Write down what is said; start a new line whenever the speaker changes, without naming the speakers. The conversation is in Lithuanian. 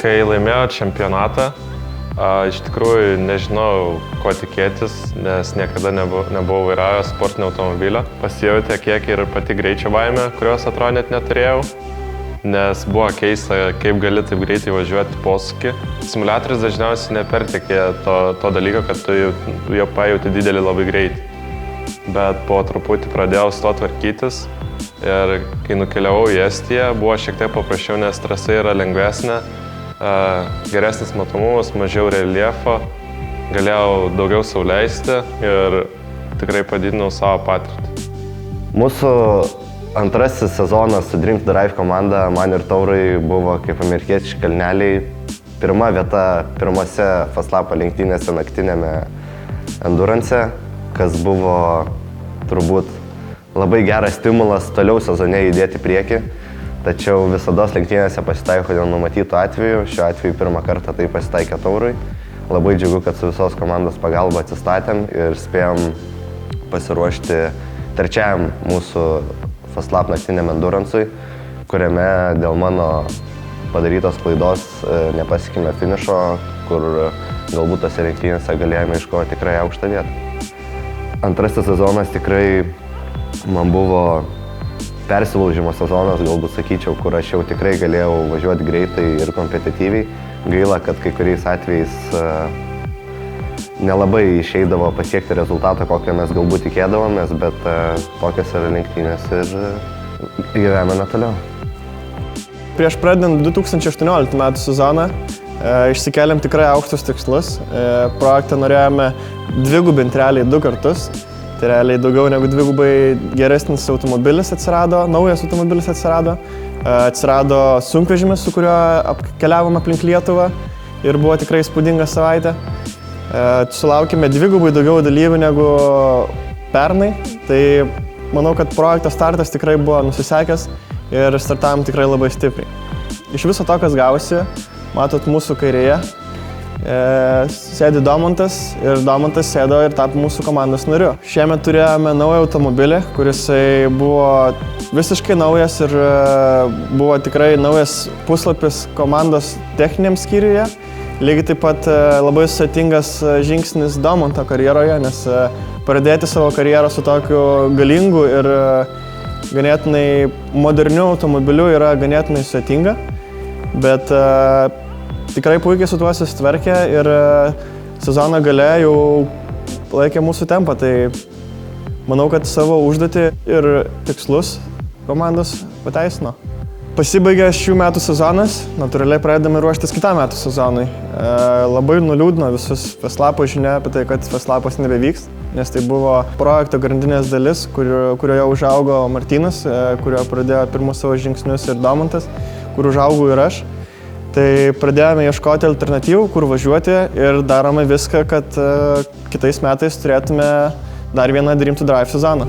Kai laimėjo čempionatą, iš tikrųjų nežinau, ko tikėtis, nes niekada nebuvau vairavęs sportinio automobilio. Pasijautė kiek ir pati greičio baimė, kurios atrodo net neturėjau, nes buvo keista, kaip gali taip greitai važiuoti posūkį. Simuliatorius dažniausiai nepertikė to dalyko, kad tu jau pajauti didelį labai greitį. Bet po truputį pradėjau su to tvarkytis ir kai nukeliavau į Estiją, buvo šiek tiek paprasčiau, nes trasa yra lengvesnė, geresnis matomumas, mažiau reljefo, galėjau daugiau sau leisti ir tikrai padidinau savo patirtį.
Mūsų antrasis sezonas su Dream to Drive komanda man ir Taurai buvo kaip amerikiečiai kalneliai. Pirma vieta pirmose Fastlapo lenktynėse naktinėme endurance, kas buvo turbūt labai geras stimulas toliau sezone judėti prieki. Tačiau visados lenktynėse pasitaiko dėl numatytų atvejų. Šiuo atveju pirmą kartą tai pasitaikė Taurui. Labai džiugu, kad su visos komandos pagalba atsistatėm ir spėjom pasiruošti trečiajam mūsų Fastlap naktiniam enduransui, kuriame dėl mano padarytos klaidos nepasiekėme finišo, kur galbūt tose lenktynėse galėjome iškovoti tikrai aukštą vietą. Antrasis sezonas tikrai man buvo persilaužimo sezonas, galbūt sakyčiau, kur aš jau tikrai galėjau važiuoti greitai ir kompetityviai. Gaila, kad kai kuriais atvejais nelabai išeidavo pasiekti rezultatą, kokio mes galbūt tikėdavomės, bet tokios yra lenktynės ir gyvename toliau.
Prieš pradedant 2018 metų sezoną išsikėlėm tikrai aukštus tikslus. Projektą norėjome dvigubinti realiai 2 kartus. Tai realiai daugiau negu dvigubai geresnis automobilis atsirado, naujas automobilis atsirado. Atsirado sunkvežimis, su kuriuo keliavome aplink Lietuvą ir buvo tikrai įspūdinga savaitė. Sulaukėme dvigubai daugiau dalyvių negu pernai, tai manau, kad projekto startas tikrai buvo nusisekęs ir startavom tikrai labai stipriai. Iš viso to, kas gavosi, matot mūsų kairėje, sėdi Domantas ir Domantas sėdo ir tapo mūsų komandos nariu. Šiemet turėjome naują automobilį, kuris buvo visiškai naujas ir buvo tikrai naujas puslapis komandos techniniam skyriuje. Lygiai taip pat labai sudėtingas žingsnis Domanto karjeroje, nes pradėti savo karjerą su tokiu galingu ir ganėtinai moderniu automobiliu yra ganėtinai sudėtinga, bet tikrai puikiai su tuo susitvarkė ir sezono gale jau palaikė mūsų tempą, tai manau, kad savo užduotį ir tikslus komandos pateisino. Pasibaigė šių metų sezonas, natūraliai pradedame ruoštis kitam metų sezonui. Labai nuliūdino visus Fastlapo žinia apie tai, kad Fastlapas nebevyks, nes tai buvo projekto grandinės dalis, kurioje užaugo Martynas, kurio pradėjo pirmus savo žingsnius ir Domantas, kur užaugau ir aš. Tai pradėjome ieškoti alternatyvų, kur važiuoti ir darome viską, kad kitais metais turėtume dar vieną Dream to Drive sezoną.